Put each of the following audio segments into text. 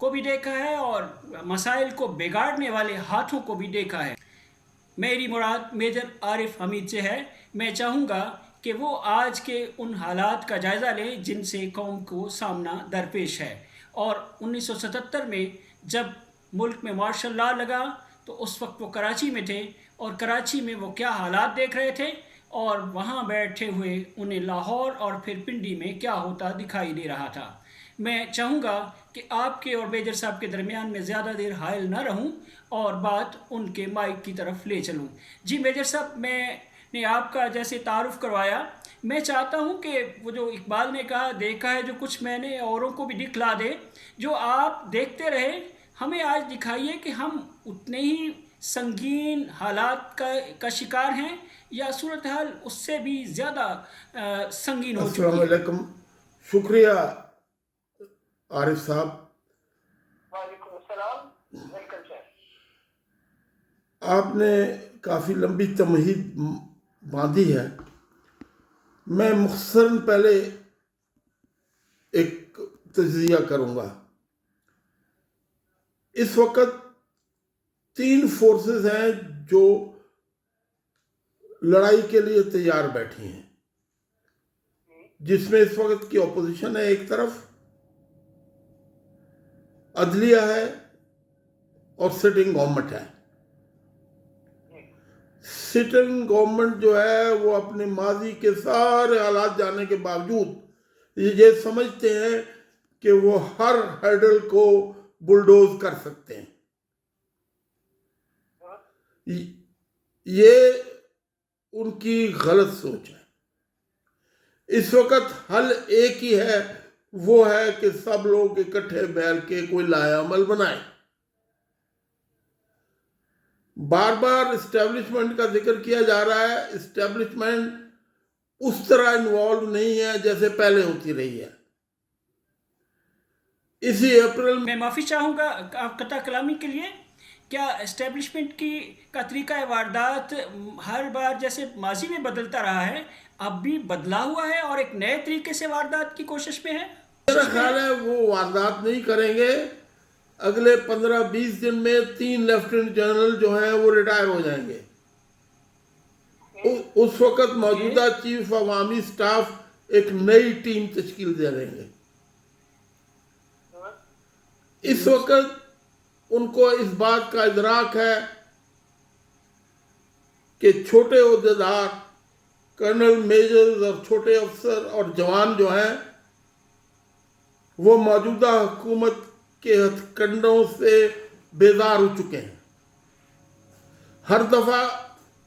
کو بھی دیکھا ہے اور مسائل کو بگاڑنے والے ہاتھوں کو بھی دیکھا ہے۔ میری مراد میجر عارف حمید سے ہے۔ میں چاہوں گا کہ وہ آج کے ان حالات کا جائزہ لیں جن سے قوم کو سامنا درپیش ہے، اور 1977 میں جب ملک میں مارشل لا لگا تو اس وقت وہ کراچی میں تھے، اور کراچی میں وہ کیا حالات دیکھ رہے تھے، اور وہاں بیٹھے ہوئے انہیں لاہور اور پھر پنڈی میں کیا ہوتا دکھائی دے رہا تھا۔ میں چاہوں گا کہ آپ کے اور میجر صاحب کے درمیان میں زیادہ دیر حائل نہ رہوں اور بات ان کے مائک کی طرف لے چلوں۔ جی میجر صاحب، میں نے آپ کا جیسے تعارف کروایا، میں چاہتا ہوں کہ وہ جو اقبال نے کہا دیکھا ہے جو کچھ میں نے اوروں کو بھی دکھلا دے، جو آپ دیکھتے رہے ہمیں آج دکھائیے کہ ہم اتنے ہی سنگین حالات کا شکار ہیں یا صورتحال اس سے بھی زیادہ سنگین ہو السلام چکی ہے۔ علیکم، شکریہ عارف صاحب۔ وعلیکم السلام، ویلکم سر۔ آپ نے کافی لمبی تمہید باندھی ہے۔ میں مختصراً پہلے ایک تجزیہ کروں گا۔ اس وقت 3 فورسز ہیں جو لڑائی کے لیے تیار بیٹھی ہیں، جس میں اس وقت کی اپوزیشن ہے، ایک طرف عدلیہ ہے اور سٹنگ گورنمنٹ ہے۔ سٹنگ گورنمنٹ جو ہے وہ اپنے ماضی کے سارے حالات جاننے کے باوجود یہ سمجھتے ہیں کہ وہ ہر ہرڈل کو بلڈوز کر سکتے ہیں۔ یہ ان کی غلط سوچ ہے۔ اس وقت حل ایک ہی ہے، وہ ہے کہ سب لوگ اکٹھے بیٹھ کے کوئی لائحہ عمل بنائیں۔ بار بار اسٹیبلشمنٹ کا ذکر کیا جا رہا ہے۔ اسٹیبلشمنٹ اس طرح انوالو نہیں ہے جیسے پہلے ہوتی رہی ہے۔ اسی اپریل میں معافی چاہوں گا قطع کلامی کے لیے۔ کیا اسٹیبلشمنٹ کا طریقہ واردات ہر بار جیسے ماضی میں بدلتا رہا ہے، اب بھی بدلا ہوا ہے اور ایک نئے طریقے سے واردات کی کوشش میں ہے؟ میرا خیال ہے وہ واردات نہیں کریں گے۔ اگلے 15-20 دن میں 3 لیفٹیننٹ جنرل جو ہیں وہ ریٹائر ہو جائیں گے۔ اس وقت موجودہ چیف عوامی سٹاف ایک نئی ٹیم تشکیل دے رہے ہیں۔ اس وقت ان کو اس بات کا ادراک ہے کہ چھوٹے عہدیدار، کرنل، میجرز اور چھوٹے افسر اور جوان جو ہیں وہ موجودہ حکومت کے ہتھ کنڈوں سے بیزار ہو چکے ہیں۔ ہر دفعہ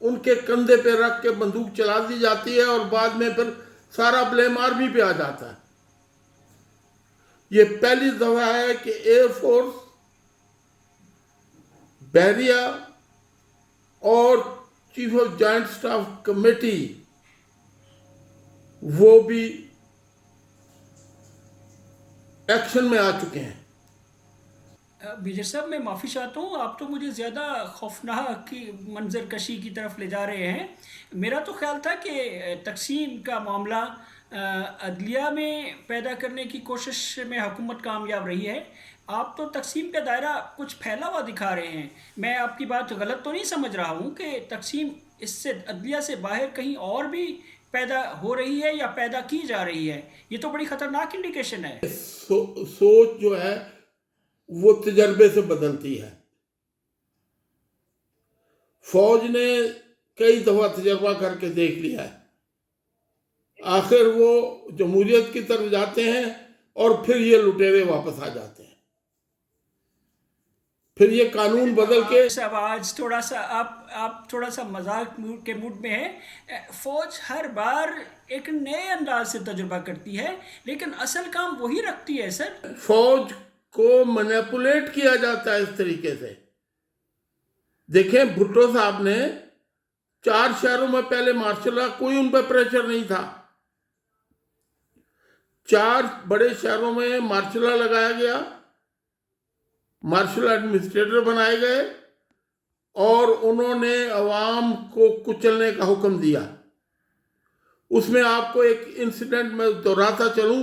ان کے کندھے پہ رکھ کے بندوق چلا دی جاتی ہے اور بعد میں پھر سارا بلیم آرمی پہ آ جاتا ہے۔ یہ پہلی دفعہ ہے کہ ایئر فورس، بحریہ اور chief of joint staff committee وہ بھی ایکشن میں آ چکے ہیں۔ میجر صاحب میں معافی چاہتا ہوں، آپ تو مجھے زیادہ خوفناک کی منظر کشی کی طرف لے جا رہے ہیں۔ میرا تو خیال تھا کہ تقسیم کا معاملہ عدلیہ میں پیدا کرنے کی کوشش میں حکومت کامیاب رہی ہے۔ آپ تو تقسیم کا دائرہ کچھ پھیلا ہوا دکھا رہے ہیں۔ میں آپ کی بات غلط تو نہیں سمجھ رہا ہوں کہ تقسیم اس سے عدلیہ سے باہر کہیں اور بھی پیدا ہو رہی ہے یا پیدا کی جا رہی ہے؟ یہ تو بڑی خطرناک انڈیکیشن ہے۔ سوچ جو ہے وہ تجربے سے بدلتی ہے۔ فوج نے کئی دفعہ تجربہ کر کے دیکھ لیا ہے، آخر وہ جمہوریت کی طرف جاتے ہیں اور پھر یہ لٹیرے واپس آ جاتے ہیں، پھر یہ قانون بدل کے۔ صاحب آج تھوڑا سا آپ تھوڑا سا مذاق کے موڈ میں ہیں۔ فوج ہر بار ایک نئے انداز سے تجربہ کرتی ہے لیکن اصل کام وہی رکھتی ہے سر۔ فوج کو مینیپولیٹ کیا جاتا ہے اس طریقے سے۔ دیکھیں بھٹو صاحب نے 4 شہروں میں پہلے مارشل لا، کوئی ان پہ پریشر نہیں تھا۔ 4 بڑے شہروں میں مارشل لا لگایا گیا، مارشل ایڈمنسٹریٹر بنائے گئے اور انہوں نے عوام کو کچلنے کا حکم دیا۔ اس میں آپ کو ایک انسیڈنٹ میں دہراتا چلوں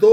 2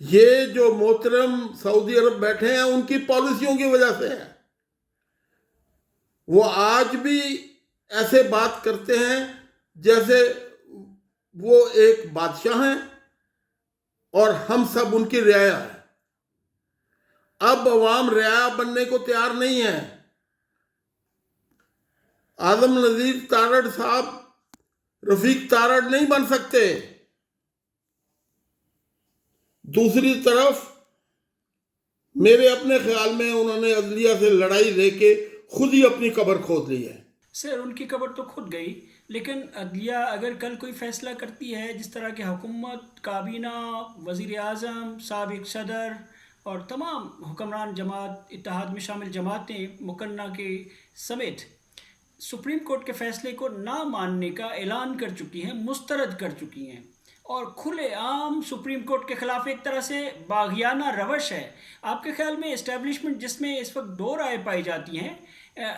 یہ جو محترم سعودی عرب بیٹھے ہیں ان کی پالیسیوں کی وجہ سے ہے. وہ آج بھی ایسے بات کرتے ہیں جیسے وہ ایک بادشاہ ہیں اور ہم سب ان کی رعایا ہیں. اب عوام رعایا بننے کو تیار نہیں ہے. اعظم نذیر تارڑ صاحب رفیق تارڑ نہیں بن سکتے. دوسری طرف میرے اپنے خیال میں انہوں نے عدلیہ سے لڑائی لے کے خود ہی اپنی قبر کھود لی ہے. سر ان کی قبر تو خود گئی، لیکن عدلیہ اگر کل کوئی فیصلہ کرتی ہے جس طرح کہ حکومت، کابینہ، وزیر اعظم، سابق صدر اور تمام حکمران جماعت، اتحاد میں شامل جماعتیں مقننہ کے سمیت سپریم کورٹ کے فیصلے کو نہ ماننے کا اعلان کر چکی ہیں، مسترد کر چکی ہیں، اور کھلے عام سپریم کورٹ کے خلاف ایک طرح سے باغیانہ روش ہے. آپ کے خیال میں اسٹیبلشمنٹ جس میں اس وقت دو رائے پائی جاتی ہیں،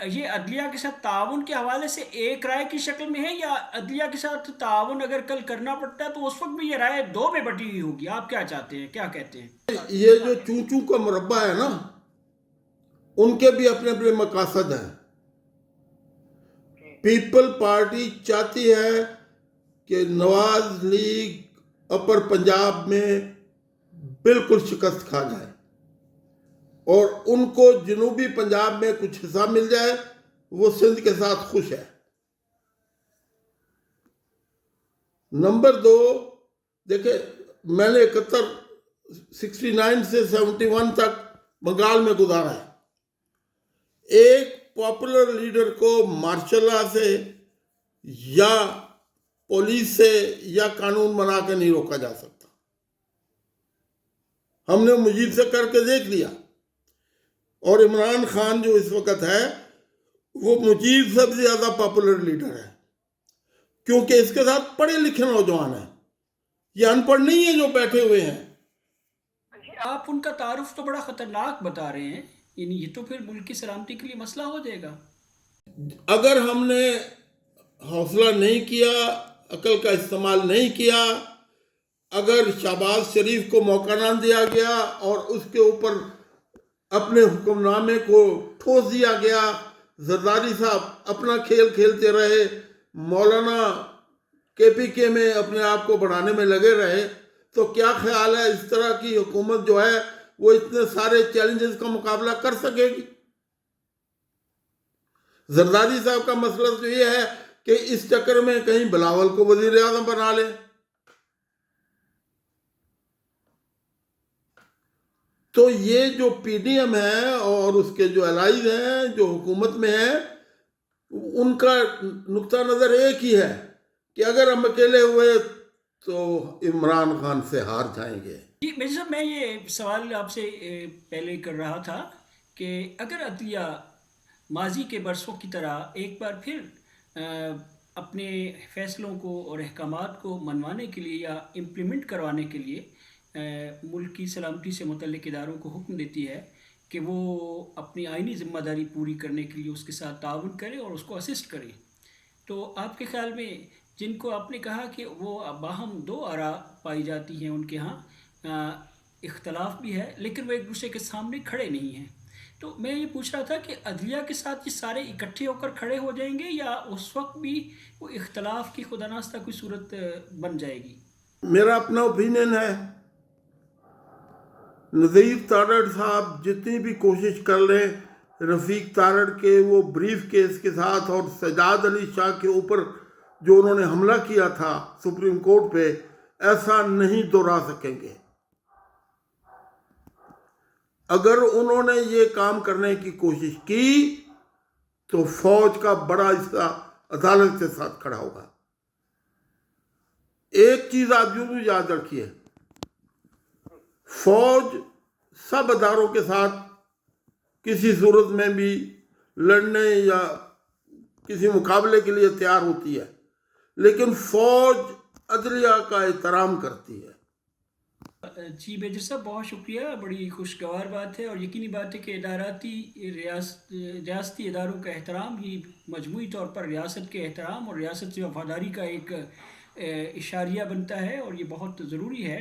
یہ عدلیہ کے ساتھ تعاون کے حوالے سے ایک رائے کی شکل میں ہے، یا عدلیہ کے ساتھ تعاون اگر کل کرنا پڑتا ہے تو اس وقت بھی یہ رائے دو میں بٹی ہوئی ہوگی؟ آپ کیا چاہتے ہیں، کیا کہتے ہیں؟ یہ جو چوں چوں کا مربع ہے نا، ان کے بھی اپنے اپنے مقاصد ہیں. پیپل پارٹی چاہتی ہے کہ نواز لیگ اپر پنجاب میں بالکل شکست کھا جائے اور ان کو جنوبی پنجاب میں کچھ حصہ مل جائے. وہ سندھ کے ساتھ خوش ہے. نمبر 2، دیکھیں میں نے 69 سے 71 تک بنگال میں گزارا ہے. ایک پاپولر لیڈر کو مارشل لا سے یا پولیس سے یا قانون بنا کے نہیں روکا جا سکتا. ہم نے مجیب سے کر کے دیکھ لیا، اور عمران خان جو اس وقت ہے وہ مجیب سب سے زیادہ پاپولر لیڈر ہے، کیونکہ اس کے ساتھ پڑھے لکھے نوجوان ہیں. یہ ان پڑھ نہیں ہے جو بیٹھے ہوئے ہیں. آپ ان کا تعارف تو بڑا خطرناک بتا رہے ہیں، یعنی یہ تو پھر ملک کی سلامتی کے لیے مسئلہ ہو جائے گا. اگر ہم نے حوصلہ نہیں کیا، عقل کا استعمال نہیں کیا، اگر شہباز شریف کو موقع نہ دیا گیا اور اس کے اوپر اپنے حکم نامے کو ٹھوس دیا گیا، زرداری صاحب اپنا کھیل کھیلتے رہے، مولانا KPK میں اپنے آپ کو بڑھانے میں لگے رہے، تو کیا خیال ہے اس طرح کی حکومت جو ہے وہ اتنے سارے چیلنجز کا مقابلہ کر سکے گی؟ زرداری صاحب کا مسئلہ تو یہ ہے کہ اس چکر میں کہیں بلاول کو وزیر اعظم بنا لیں. تو یہ جو PDM ہے اور اس کے جو الائز ہیں جو حکومت میں ہیں، ان کا نقطہ نظر ایک ہی ہے کہ اگر ہم اکیلے ہوئے تو عمران خان سے ہار جائیں گے. جی مرزا صاحب، میں یہ سوال آپ سے پہلے کر رہا تھا کہ اگر عدلیہ ماضی کے برسوں کی طرح ایک بار پھر اپنے فیصلوں کو اور احکامات کو منوانے کے لیے یا امپلیمنٹ کروانے کے لیے ملک کی سلامتی سے متعلق اداروں کو حکم دیتی ہے کہ وہ اپنی آئینی ذمہ داری پوری کرنے کے لیے اس کے ساتھ تعاون کرے اور اس کو اسسٹ کرے، تو آپ کے خیال میں جن کو آپ نے کہا کہ وہ باہم دو آراء پائی جاتی ہیں، ان کے ہاں اختلاف بھی ہے لیکن وہ ایک دوسرے کے سامنے کھڑے نہیں ہیں، تو میں یہ پوچھ رہا تھا کہ عدلیہ کے ساتھ یہ سارے اکٹھے ہو کر کھڑے ہو جائیں گے یا اس وقت بھی وہ اختلاف کی خدا ناستہ کوئی صورت بن جائے گی؟ میرا اپنا اوپینین ہے، نذیر تارڑ صاحب جتنی بھی کوشش کر لیں رفیق تارڑ کے وہ بریف کیس کے ساتھ اور سجاد علی شاہ کے اوپر جو انہوں نے حملہ کیا تھا سپریم کورٹ پہ، ایسا نہیں دوہرا سکیں گے. اگر انہوں نے یہ کام کرنے کی کوشش کی تو فوج کا بڑا حصہ عدالت کے ساتھ کھڑا ہوگا. ایک چیز آپ یوں بھی یاد رکھیے، فوج سب اداروں کے ساتھ کسی صورت میں بھی لڑنے یا کسی مقابلے کے لیے تیار ہوتی ہے، لیکن فوج عدلیہ کا احترام کرتی ہے. جی میجر صاحب بہت شکریہ، بڑی خوشگوار بات ہے اور یقینی بات ہے کہ ریاستی اداروں کا احترام یہ مجموعی طور پر ریاست کے احترام اور ریاست سے وفاداری کا ایک اشاریہ بنتا ہے اور یہ بہت ضروری ہے.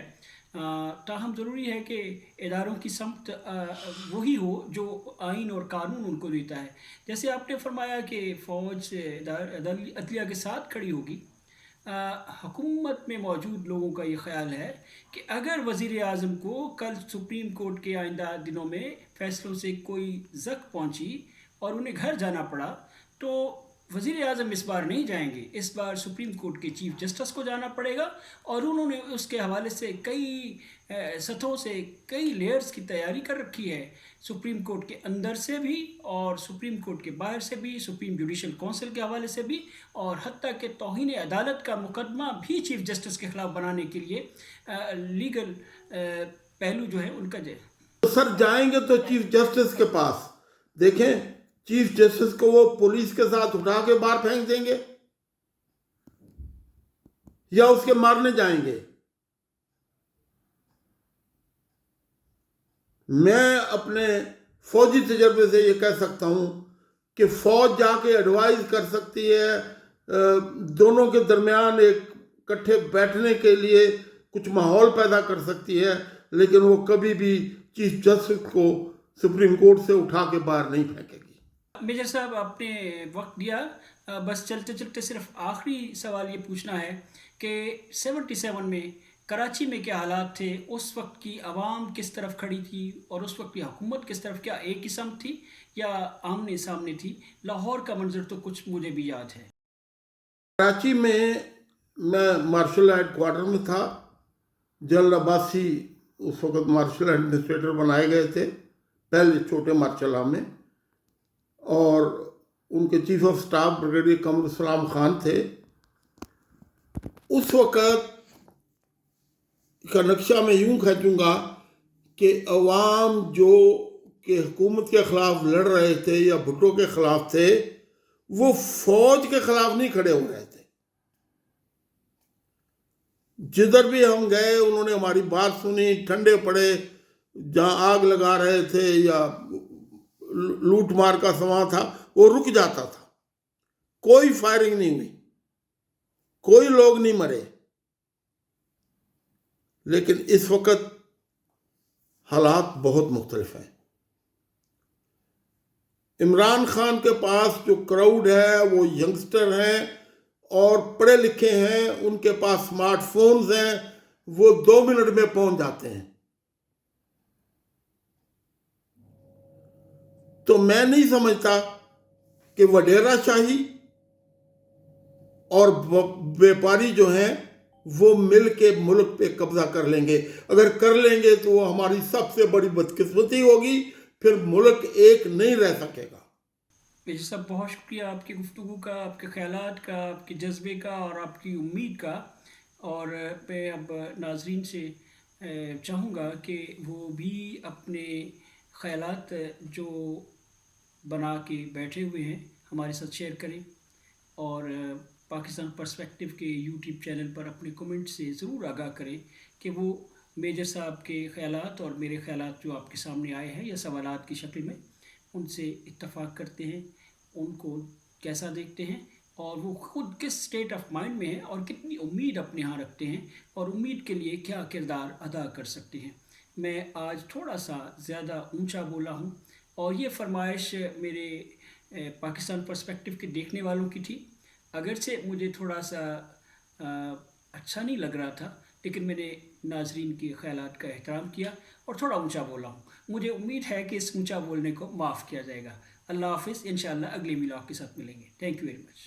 تاہم ضروری ہے کہ اداروں کی سمت وہی ہو جو آئین اور قانون ان کو دیتا ہے. جیسے آپ نے فرمایا کہ فوج عدلیہ کے ساتھ کھڑی ہوگی. حکومت میں موجود لوگوں کا یہ خیال ہے کہ اگر وزیر اعظم کو کل سپریم کورٹ کے آئندہ دنوں میں فیصلوں سے کوئی زک پہنچی اور انہیں گھر جانا پڑا تو وزیر اعظم اس بار نہیں جائیں گے. اس بار سپریم کورٹ کے چیف جسٹس کو جانا پڑے گا اور انہوں نے اس کے حوالے سے کئی سطحوں سے کئی لیئرز کی تیاری کر رکھی ہے. سپریم کورٹ کے اندر سے بھی اور سپریم کورٹ کے باہر سے بھی, سپریم جوڈیشل کونسل کے حوالے سے بھی, اور حتیٰ کہ توہین عدالت کا مقدمہ بھی چیف جسٹس کے خلاف بنانے کے لیے لیگل پہلو جو ہے ان کا سر جائیں گے تو چیف جسٹس کے پاس. دیکھیں چیف جسٹس کو وہ پولیس کے ساتھ اٹھا کے باہر پھینک دیں گے یا اس کے مارنے جائیں گے. میں اپنے فوجی تجربے سے یہ کہہ سکتا ہوں کہ فوج جا کے ایڈوائز کر سکتی ہے, دونوں کے درمیان ایک کٹھے بیٹھنے کے لیے کچھ ماحول پیدا کر سکتی ہے, لیکن وہ کبھی بھی چیف جسٹس کو سپریم کورٹ سے اٹھا کے باہر نہیں پھینکے گی. میجر صاحب آپ نے وقت دیا, بس چلتے چلتے صرف آخری سوال یہ پوچھنا ہے کہ 77 میں کراچی میں کیا حالات تھے, اس وقت کی عوام کس طرف کھڑی تھی اور اس وقت کی حکومت کس طرف, کیا ایک ہی سمت تھی یا آمنے سامنے تھی؟ لاہور کا منظر تو کچھ مجھے بھی یاد ہے. کراچی میں مارشل ہیڈ کوارٹر میں تھا. جنرل عباسی اس وقت مارشل ایڈمنسٹریٹر بنائے گئے تھے پہلے چھوٹے مارشل لا میں, اور ان کے chief of staff brigadier Qamar السلام خان تھے. اس وقت کا نقشہ میں یوں کھینچوں گا کہ عوام جو کہ حکومت کے خلاف لڑ رہے تھے یا بھٹو کے خلاف تھے, وہ فوج کے خلاف نہیں کھڑے ہو رہے تھے. جدھر بھی ہم گئے انہوں نے ہماری بات سنی, ٹھنڈے پڑے, جہاں آگ لگا رہے تھے یا لوٹ مار کا سامان تھا وہ رک جاتا تھا. کوئی فائرنگ نہیں ہوئی, کوئی لوگ نہیں مرے. لیکن اس وقت حالات بہت مختلف ہیں. عمران خان کے پاس جو کراؤڈ ہے وہ ینگسٹر ہیں اور پڑھے لکھے ہیں, ان کے پاس سمارٹ فونز ہیں, وہ 2 منٹ میں پہنچ جاتے ہیں. تو میں نہیں سمجھتا کہ وڈیرا شاہی اور بیپاری جو ہیں وہ مل کے ملک پہ قبضہ کر لیں گے. اگر کر لیں گے تو وہ ہماری سب سے بڑی بدقسمتی ہوگی, پھر ملک ایک نہیں رہ سکے گا. میجر صاحب بہت شکریہ آپ کی گفتگو کا, آپ کے خیالات کا, آپ کے جذبے کا اور آپ کی امید کا. اور میں اب ناظرین سے چاہوں گا کہ وہ بھی اپنے خیالات جو بنا کے بیٹھے ہوئے ہیں ہمارے ساتھ شیئر کریں, اور پاکستان پرسپیکٹیو کے یوٹیوب چینل پر اپنے کمنٹ سے ضرور آگاہ کریں کہ وہ میجر صاحب کے خیالات اور میرے خیالات جو آپ کے سامنے آئے ہیں یا سوالات کی شکل میں, ان سے اتفاق کرتے ہیں, ان کو کیسا دیکھتے ہیں اور وہ خود کس سٹیٹ آف مائنڈ میں ہیں اور کتنی امید اپنے ہاں رکھتے ہیں اور امید کے لیے کیا کردار ادا کر سکتے ہیں. میں آج تھوڑا سا زیادہ اونچا بولا ہوں اور یہ فرمائش میرے پاکستان پرسپیکٹیو کے دیکھنے والوں کی تھی. اگرچہ مجھے تھوڑا سا اچھا نہیں لگ رہا تھا, لیکن میں نے ناظرین کے خیالات کا احترام کیا اور تھوڑا اونچا بولا ہوں. مجھے امید ہے کہ اس اونچا بولنے کو معاف کیا جائے گا. اللہ حافظ. انشاءاللہ اگلے ولاگ کے ساتھ ملیں گے. Thank you very much.